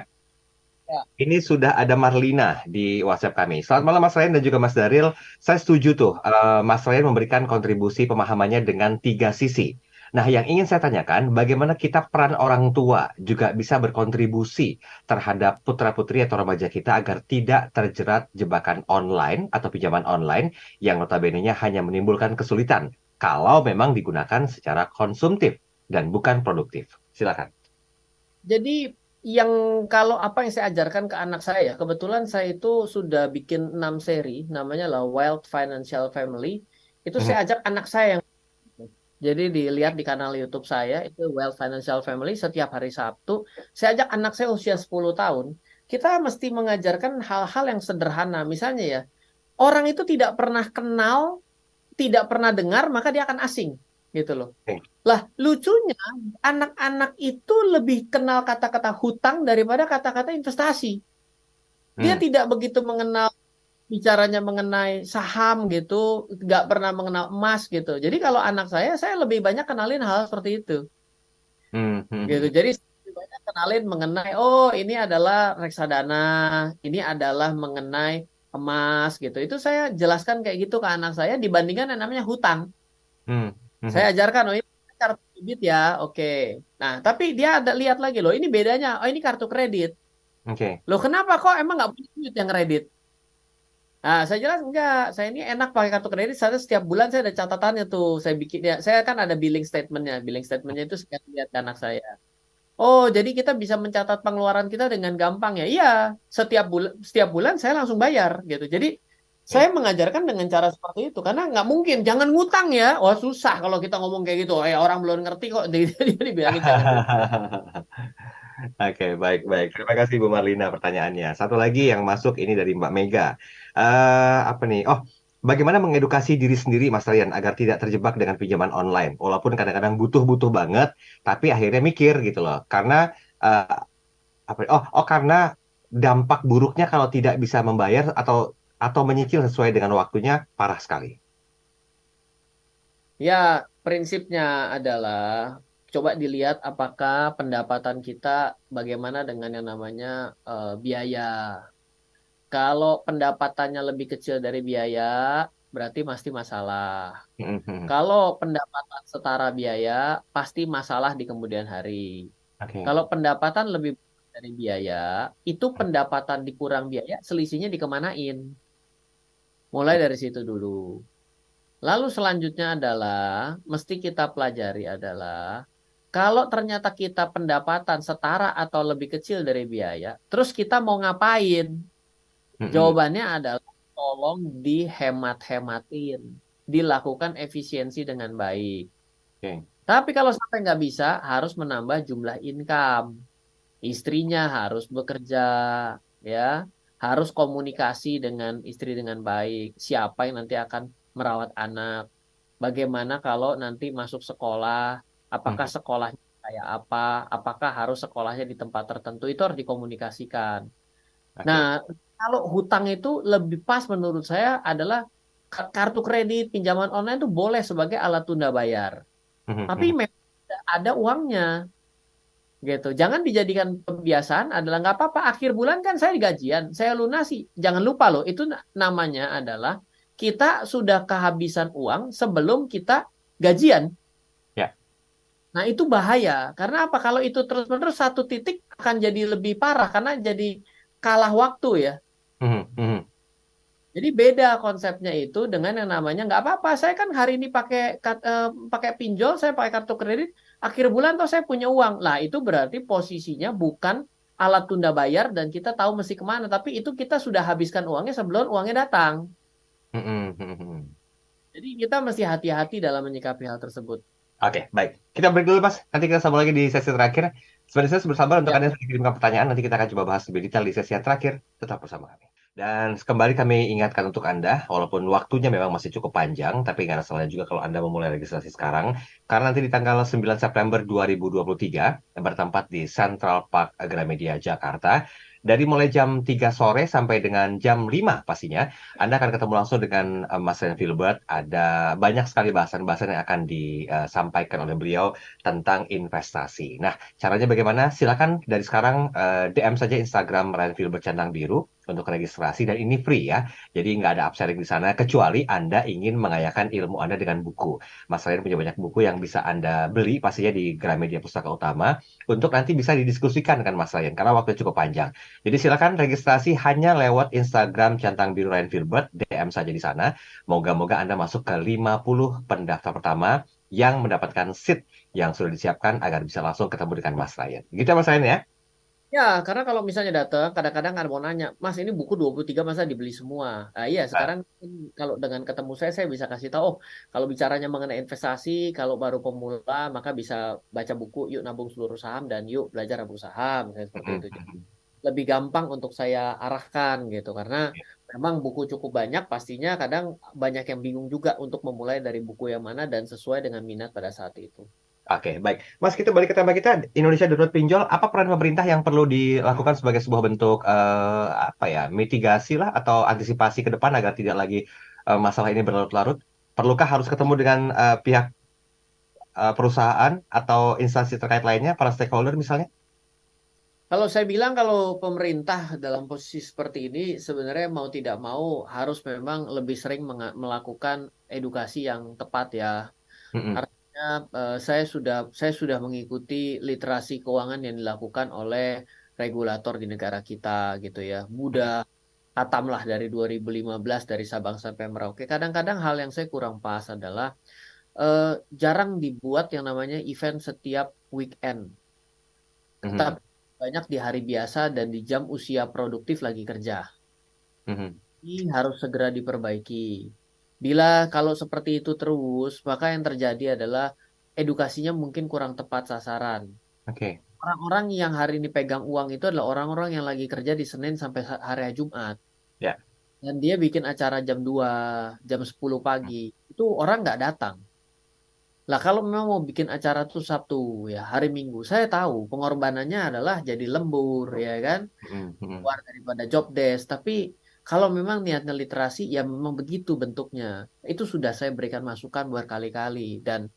Ya. Ini sudah ada Marlina di WhatsApp kami. Selamat malam Mas Ryan dan juga Mas Daril. Saya setuju tuh, Mas Ryan memberikan kontribusi pemahamannya dengan tiga sisi. Nah, yang ingin saya tanyakan, bagaimana kita peran orang tua juga bisa berkontribusi terhadap putra-putri atau remaja kita agar tidak terjerat jebakan online atau pinjaman online yang notabene-nya hanya menimbulkan kesulitan kalau memang digunakan secara konsumtif dan bukan produktif. Silakan. Jadi yang kalau apa yang saya ajarkan ke anak saya, kebetulan saya itu sudah bikin 6 seri, namanya lah Wild Financial Family. Itu Mhm. saya ajak anak saya yang jadi dilihat di kanal YouTube saya itu Wild Financial Family setiap hari Sabtu. Saya ajak anak saya usia 10 tahun. Kita mesti mengajarkan hal-hal yang sederhana. Misalnya ya, orang itu tidak pernah kenal, tidak pernah dengar, maka dia akan asing. Gitu loh. Oke. Lah, lucunya anak-anak itu lebih kenal kata-kata hutang daripada kata-kata investasi. Dia Hmm. tidak begitu mengenal bicaranya mengenai saham gitu, nggak pernah mengenal emas gitu. Jadi kalau anak saya lebih banyak kenalin hal seperti itu. Hmm. Gitu. Hmm. Jadi lebih banyak kenalin mengenai oh ini adalah reksadana, ini adalah mengenai emas gitu. Itu saya jelaskan kayak gitu ke anak saya dibandingkan yang namanya hutang. Hmm. Saya Hmm. ajarkan, oh ini kartu kredit ya, oke. Nah, tapi dia ada lihat lagi loh, ini bedanya, oh ini kartu kredit. Oke. Loh kenapa kok emang nggak punya duit yang kredit? Nah, saya jelas enggak, saya ini enak pakai kartu kredit, saya setiap bulan saya ada catatannya tuh, saya bikin ya, saya kan ada billing statementnya itu saya lihat ke anak saya. Oh, jadi kita bisa mencatat pengeluaran kita dengan gampang ya? Iya, setiap bulan saya langsung bayar gitu. Jadi saya Oke. mengajarkan dengan cara seperti itu karena nggak mungkin jangan ngutang ya. Wah susah kalau kita ngomong kayak gitu. Orang belum ngerti kok jadi bilangin jangan ngutang. Oke, baik, baik. Terima kasih Bu Marlina pertanyaannya. Satu lagi yang masuk ini dari Mbak Mega. Apa nih? Oh, bagaimana mengedukasi diri sendiri, Mas Ryan, agar tidak terjebak dengan pinjaman online? Walaupun kadang-kadang butuh-butuh banget, tapi akhirnya mikir gitu loh. Karena eh, apa? Karena dampak buruknya kalau tidak bisa membayar atau menyicil sesuai dengan waktunya parah sekali. Ya, prinsipnya adalah coba dilihat apakah pendapatan kita bagaimana dengan yang namanya biaya. Kalau pendapatannya lebih kecil dari biaya, berarti pasti masalah. Kalau pendapatan setara biaya, pasti masalah di kemudian hari. Oke. Kalau pendapatan lebih dari biaya, itu pendapatan dikurang biaya, selisihnya dikemanain. Mulai dari situ dulu. Lalu selanjutnya adalah, mesti kita pelajari adalah, kalau ternyata kita pendapatan setara atau lebih kecil dari biaya, terus kita mau ngapain? Jawabannya adalah, tolong dihemat-hematin. Dilakukan efisiensi dengan baik. Oke. Tapi kalau sampai nggak bisa, harus menambah jumlah income. Istrinya harus bekerja, ya, harus komunikasi dengan istri dengan baik. Siapa yang nanti akan merawat anak? Bagaimana kalau nanti masuk sekolah? Apakah Mhm. sekolahnya kayak apa? Apakah harus sekolahnya di tempat tertentu? Itu harus dikomunikasikan. Nah, Oke. kalau hutang itu lebih pas menurut saya adalah kartu kredit, pinjaman online itu boleh sebagai alat tunda bayar. Mhm, Tapi mhm. memang ada uangnya gitu. Jangan dijadikan kebiasaan adalah nggak apa-apa. Akhir bulan kan saya gajian, saya lunasi. Jangan lupa loh, itu namanya adalah kita sudah kehabisan uang sebelum kita gajian. Ya. Nah, itu bahaya. Karena apa? Kalau itu terus-menerus satu titik akan jadi lebih parah karena jadi kalah waktu ya. Mhm, mhm. Jadi beda konsepnya itu dengan yang namanya nggak apa-apa. Saya kan hari ini pakai pinjol, saya pakai kartu kredit, akhir bulan toh saya punya uang. Lah itu berarti posisinya bukan alat tunda bayar dan kita tahu mesti kemana. Tapi itu kita sudah habiskan uangnya sebelum uangnya datang. Mhm, mhm, mhm. Jadi kita mesti hati-hati dalam menyikapi hal tersebut. Oke, baik. Kita break dulu, Mas. Nanti kita sambung lagi di sesi terakhir. Sebenarnya saya bersabar untuk Ya. Anda yang sudah kirimkan pertanyaan. Nanti kita akan coba bahas lebih detail di sesi yang terakhir. Tetap bersama kami. Dan kembali kami ingatkan untuk Anda, walaupun waktunya memang masih cukup panjang, tapi nggak ada salahnya juga kalau Anda memulai registrasi sekarang. Karena nanti di tanggal 9 September 2023, yang bertempat di Central Park Gramedia, Jakarta, dari mulai jam 3 sore sampai dengan jam 5 pastinya, Anda akan ketemu langsung dengan Mas Ren Filbert. Ada banyak sekali bahasan-bahasan yang akan disampaikan oleh beliau tentang investasi. Nah, caranya bagaimana? Silakan dari sekarang DM saja Instagram Ren Filbert Centang Biru untuk registrasi dan ini free ya. Jadi nggak ada upselling di sana kecuali Anda ingin mengayakan ilmu Anda dengan buku. Mas Ryan punya banyak buku yang bisa Anda beli pastinya di Gramedia Pustaka Utama untuk nanti bisa didiskusikan dengan Mas Ryan karena waktunya cukup panjang. Jadi silakan registrasi hanya lewat Instagram Centang Biru Ryan Filbert, DM saja di sana. Moga-moga Anda masuk ke 50 pendaftar pertama yang mendapatkan seat yang sudah disiapkan agar bisa langsung ketemu dengan Mas Ryan. Gitu ya Mas Ryan ya? Ya, karena kalau misalnya datang, kadang-kadang ada mau nanya, Mas ini buku 23 masa dibeli semua? Nah, iya, Ah, sekarang kalau dengan ketemu saya bisa kasih tahu, oh, kalau bicaranya mengenai investasi, kalau baru pemula, maka bisa baca buku Yuk Nabung Seluruh Saham dan Yuk Belajar Nabung Saham, misalnya seperti itu. Jadi, lebih gampang untuk saya arahkan gitu, karena memang buku cukup banyak, pastinya kadang banyak yang bingung juga untuk memulai dari buku yang mana dan sesuai dengan minat pada saat itu. Oke, baik. Mas, kita balik ke tema kita, Indonesia Darurat Pinjol. Apa peran pemerintah yang perlu dilakukan sebagai sebuah bentuk apa ya, mitigasi lah atau antisipasi ke depan agar tidak lagi masalah ini berlarut-larut? Perlukah harus ketemu dengan pihak perusahaan atau instansi terkait lainnya, para stakeholder misalnya? Kalau saya bilang kalau pemerintah dalam posisi seperti ini sebenarnya mau tidak mau harus memang lebih sering melakukan edukasi yang tepat ya. Mm-mm. Artinya saya sudah mengikuti literasi keuangan yang dilakukan oleh regulator di negara kita gitu ya. Mudah hatamlah dari 2015 dari Sabang sampai Merauke. Kadang-kadang hal yang saya kurang pas adalah eh, jarang dibuat yang namanya event setiap weekend. Mhm. Tapi banyak di hari biasa dan di jam usia produktif lagi kerja. Mhm. Ini harus segera diperbaiki. Bila kalau seperti itu terus, maka yang terjadi adalah edukasinya mungkin kurang tepat sasaran. Oke. Orang-orang yang hari ini pegang uang itu adalah orang-orang yang lagi kerja di Senin sampai hari Jumat. Ya. Dan dia bikin acara jam 2, jam 10 pagi. Itu orang nggak datang. Lah kalau memang mau bikin acara tuh Sabtu ya hari Minggu, saya tahu pengorbanannya adalah jadi lembur ya kan, Mhm. Mhm. keluar daripada job desk. Tapi kalau memang niatnya literasi ya memang begitu bentuknya. Itu sudah saya berikan masukan berkali-kali dan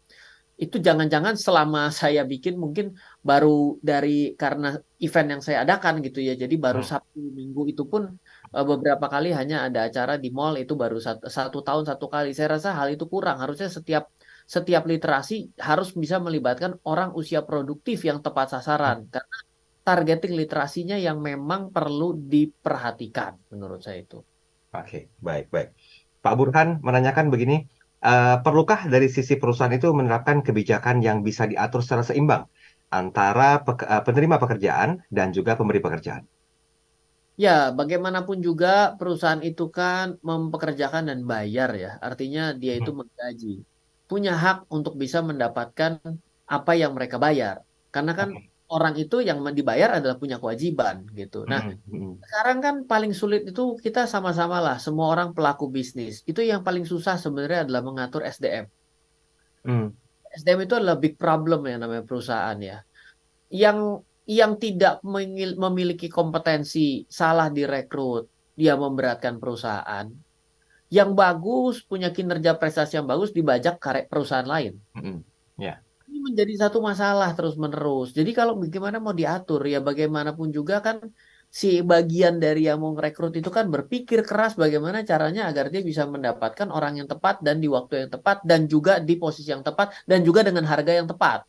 itu jangan-jangan selama saya bikin mungkin baru dari karena event yang saya adakan gitu ya. Jadi baru Mhm. Sabtu Minggu itu pun beberapa kali hanya ada acara di mall itu baru satu tahun satu kali. Saya rasa hal itu kurang. Harusnya setiap setiap literasi harus bisa melibatkan orang usia produktif yang tepat sasaran. Karena targeting literasinya yang memang perlu diperhatikan menurut saya itu. Oke, baik, baik. Pak Burhan menanyakan begini, perlukah dari sisi perusahaan itu menerapkan kebijakan yang bisa diatur secara seimbang antara penerima pekerjaan dan juga pemberi pekerjaan? Ya, bagaimanapun juga perusahaan itu kan mempekerjakan dan bayar ya. Artinya dia itu Hmm. menggaji. Punya hak untuk bisa mendapatkan apa yang mereka bayar. Karena kan Oke. orang itu yang dibayar adalah punya kewajiban gitu. Nah, Mm-mm, mm-mm, sekarang kan paling sulit itu kita sama-sama lah, semua orang pelaku bisnis. Itu yang paling susah sebenarnya adalah mengatur SDM. mm. SDM itu adalah big problem ya namanya perusahaan ya. Yang yang tidak memiliki kompetensi, salah direkrut, dia memberatkan perusahaan. Yang bagus, punya kinerja prestasi yang bagus dibajak karek perusahaan lain. Mm-mm. Ya. Ini menjadi satu masalah terus-menerus. Jadi kalau bagaimana mau diatur, ya bagaimanapun juga kan si bagian dari yang mau merekrut itu kan berpikir keras bagaimana caranya agar dia bisa mendapatkan orang yang tepat dan di waktu yang tepat dan juga di posisi yang tepat dan juga dengan harga yang tepat.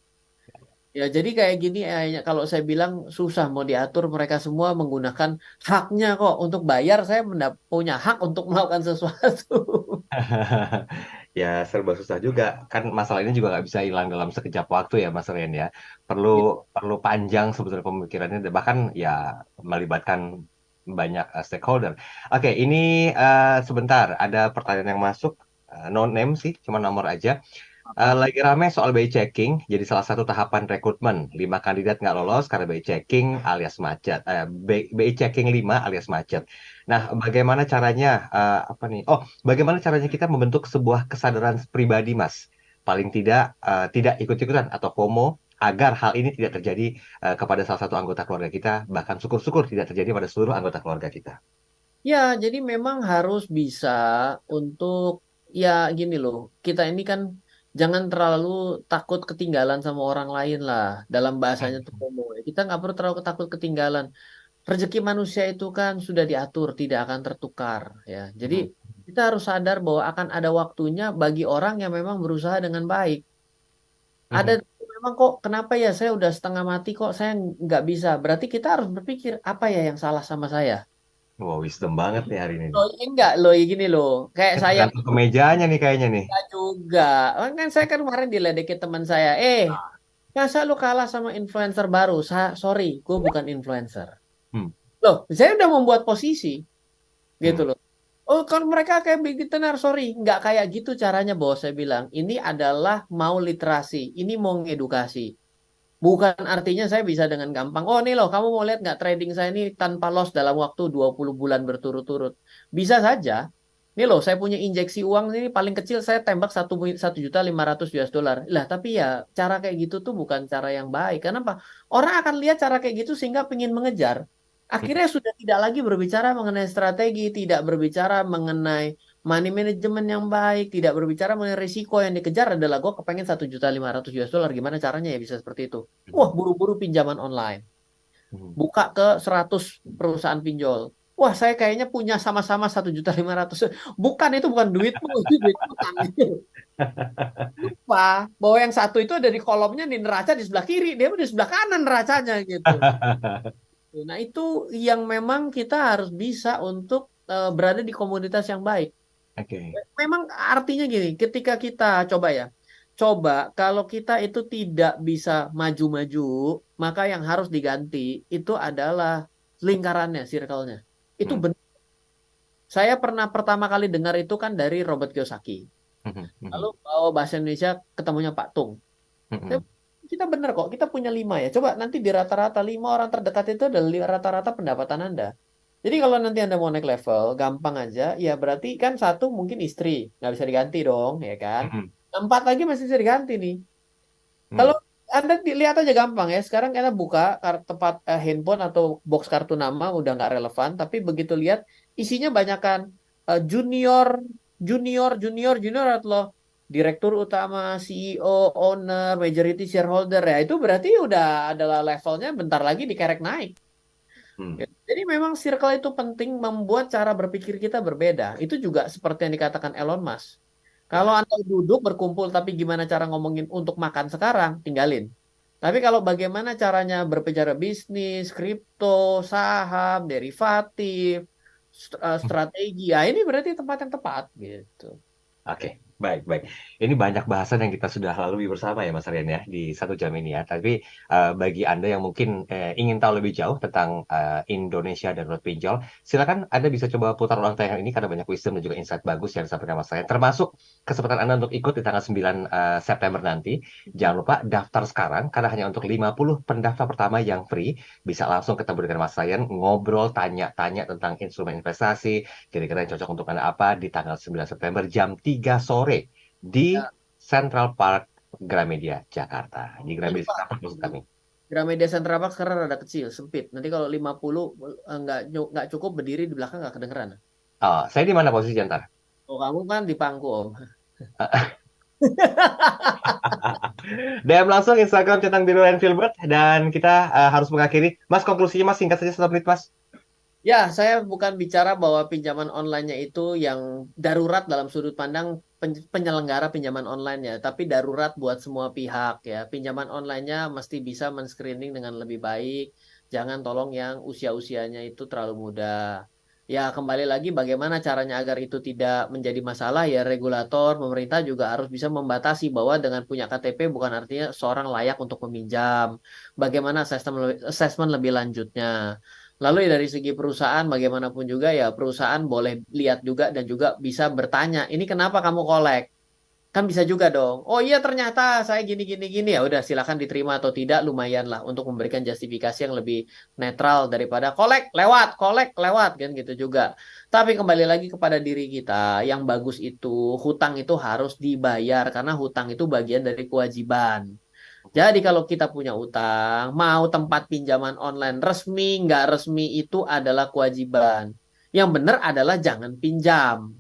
Ya, jadi kayak gini, kalau saya bilang susah mau diatur, mereka semua menggunakan haknya kok untuk bayar. Saya punya hak untuk melakukan sesuatu. Ya serba susah juga kan masalah ini juga nggak bisa hilang dalam sekejap waktu ya Mas Rian ya perlu Gitu. perlu panjang sebetulnya pemikirannya bahkan ya melibatkan banyak stakeholder. Oke ini sebentar ada pertanyaan yang masuk no name sih cuma nomor aja. Lagi rame soal BI checking jadi salah satu tahapan rekrutmen 5 kandidat nggak lolos karena BI checking alias macet BI checking 5 alias macet. Nah bagaimana caranya apa nih bagaimana caranya kita membentuk sebuah kesadaran pribadi Mas paling tidak tidak ikut-ikutan atau FOMO agar hal ini tidak terjadi kepada salah satu anggota keluarga kita bahkan syukur-syukur tidak terjadi pada seluruh anggota keluarga kita. Ya, jadi memang harus bisa untuk ya gini loh. Kita ini kan jangan terlalu takut ketinggalan sama orang lain lah. Dalam bahasanya tuh FOMO. Kita nggak perlu terlalu takut ketinggalan. Rezeki manusia itu kan sudah diatur, tidak akan tertukar ya. Jadi Mhm. kita harus sadar bahwa akan ada waktunya bagi orang yang memang berusaha dengan baik. Ada Mhm. memang kok kenapa ya saya udah setengah mati kok saya nggak bisa. Berarti kita harus berpikir apa ya yang salah sama saya. Wah, wisdom banget nih hari ini nih. Loh, ini enggak loh, gini loh. Kayak Ini saya tergantung ke mejanya nih kayaknya nih. juga. Kan saya kan kemarin diledekin teman saya. Masa lu kalah sama influencer baru? Sorry, gue bukan influencer. Hmm. Loh, saya udah membuat posisi gitu Hmm. loh. Oh, kalau mereka kayak begitu, sorry, nggak kayak gitu caranya, bos. Saya bilang, ini adalah mau literasi, ini mau ngedukasi. Bukan artinya saya bisa dengan gampang, oh nih loh, kamu mau lihat nggak trading saya ini tanpa loss dalam waktu 20 bulan berturut-turut. Bisa saja. Ini loh, saya punya injeksi uang ini paling kecil saya tembak 1.500.000 US dollar. Lah, tapi ya cara kayak gitu tuh bukan cara yang baik. Kenapa? Orang akan lihat cara kayak gitu sehingga pengen mengejar. Akhirnya sudah tidak lagi berbicara mengenai strategi, tidak berbicara mengenai money management yang baik, tidak berbicara mengenai risiko yang dikejar adalah gue kepengen 1.500.000 US dollar. Gimana caranya ya bisa seperti itu? Wah, Hmm. buru-buru pinjaman online. Hmm. Buka ke 100 perusahaan pinjol. Wah, saya kayaknya punya sama-sama 1.500.000. Bukan, itu bukan duitmu, itu duit utang. Lupa bahwa yang satu itu ada di kolomnya di neraca di sebelah kiri, dia di sebelah kanan neracanya gitu. Nah, itu yang memang kita harus bisa untuk berada di komunitas yang baik. Oke. Memang artinya gini, ketika kita coba kalau kita itu tidak bisa maju-maju, maka yang harus diganti itu adalah lingkarannya, circle-nya. Itu Hmm. benar. Saya pernah pertama kali dengar itu kan dari Robert Kiyosaki. Hmm. Lalu Hmm. bawa bahasa Indonesia ketemunya Pak Tung. Hmm. Kita benar kok, kita punya 5 ya. Coba nanti di rata-rata 5 orang terdekat itu adalah rata-rata pendapatan Anda. Jadi kalau nanti Anda mau naik level, gampang aja. Ya berarti kan satu mungkin istri, nggak bisa diganti dong, ya kan? Hmm. 4 lagi masih bisa diganti nih. Hmm. Kalau Anda lihat aja gampang ya. Sekarang kita buka tempat handphone atau box kartu nama udah nggak relevan. Tapi begitu lihat isinya banyakkan junior, junior atau direktur utama, CEO, owner, majority shareholder ya. Itu berarti udah adalah levelnya bentar lagi dikerek naik. Hmm. Gitu. Jadi memang circle itu penting membuat cara berpikir kita berbeda. Itu juga seperti yang dikatakan Elon Musk. Kalau Ya. Anda duduk berkumpul tapi gimana cara ngomongin untuk makan sekarang, tinggalin. Tapi kalau bagaimana caranya berbicara bisnis, kripto, saham, derivatif, strategi, ya ini berarti tempat yang tepat gitu. Oke. Baik, baik. Ini banyak bahasan yang kita sudah lalui bersama ya Mas Rian ya di 1 jam ini ya. Tapi bagi Anda yang mungkin ingin tahu lebih jauh tentang Indonesia dan Road Pinjol, silakan Anda bisa coba putar ulang tayangan ini karena banyak wisdom dan juga insight bagus yang disampaikan Mas Rian. Termasuk kesempatan Anda untuk ikut di tanggal 9 September nanti. Jangan lupa daftar sekarang karena hanya untuk 50 pendaftar pertama yang free. Bisa langsung ketemu dengan Mas Rian, ngobrol, tanya-tanya tentang instrumen investasi, kira-kira yang cocok untuk Anda apa di tanggal 9 September jam 3 sore di Ya, Central Park Gramedia, Jakarta. Di jangan Gramedia lupa. Central Park maksud kami. Gramedia Central Park sekarang rada kecil, sempit. Nanti kalau 50 nggak cukup berdiri di belakang nggak kedengeran. Oh, saya di mana posisi Jantar? Oh, kamu kan di pangku, Om. DM langsung Instagram Centang Biru and Filbert dan kita harus mengakhiri. Mas, konklusinya Mas singkat saja 1 menit Mas. Ya, saya bukan bicara bahwa pinjaman online-nya itu yang darurat dalam sudut pandang penyelenggara pinjaman online ya, tapi darurat buat semua pihak ya. Pinjaman online-nya mesti bisa men-screening dengan lebih baik. Jangan tolong yang usia-usianya itu terlalu muda. Ya, kembali lagi bagaimana caranya agar itu tidak menjadi masalah ya, regulator, pemerintah juga harus bisa membatasi bahwa dengan punya KTP bukan artinya seorang layak untuk meminjam. Bagaimana asesmen lebih lanjutnya. Lalu ya dari segi perusahaan bagaimanapun juga ya perusahaan boleh lihat juga dan juga bisa bertanya, ini kenapa kamu kolek? Kan bisa juga dong. Oh iya ternyata saya gini gini gini ya udah silakan diterima atau tidak lumayan lah untuk memberikan justifikasi yang lebih netral daripada kolek lewat kan gitu juga. Tapi kembali lagi kepada diri kita yang bagus itu hutang itu harus dibayar karena hutang itu bagian dari kewajiban. Jadi kalau kita punya utang, mau tempat pinjaman online resmi, nggak resmi itu adalah kewajiban. Yang benar adalah jangan pinjam.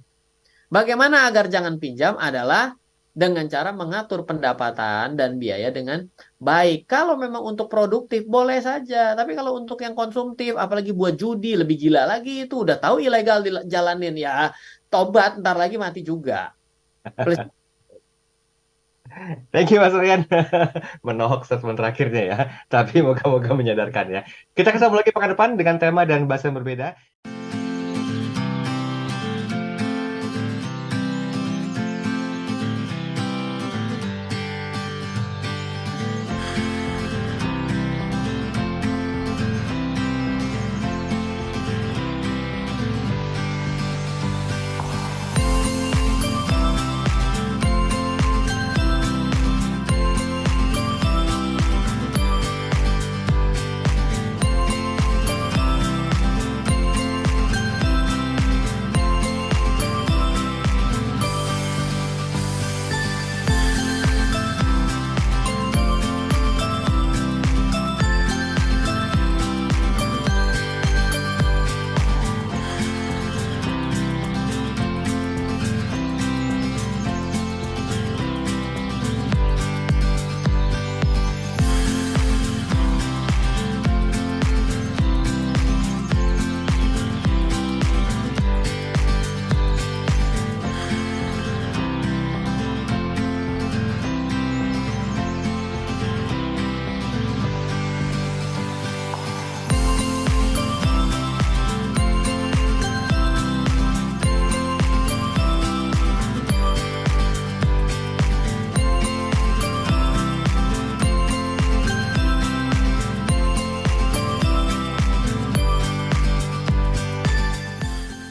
Bagaimana agar jangan pinjam adalah dengan cara mengatur pendapatan dan biaya dengan baik. Kalau memang untuk produktif boleh saja, tapi kalau untuk yang konsumtif, apalagi buat judi lebih gila lagi itu udah tahu ilegal dijalanin ya, tobat ntar lagi mati juga. Please. Thank you Mas Rian. Menohok statement terakhirnya ya. Tapi moga-moga menyadarkan ya. Kita ketemu lagi pekan depan dengan tema dan bahasa yang berbeda.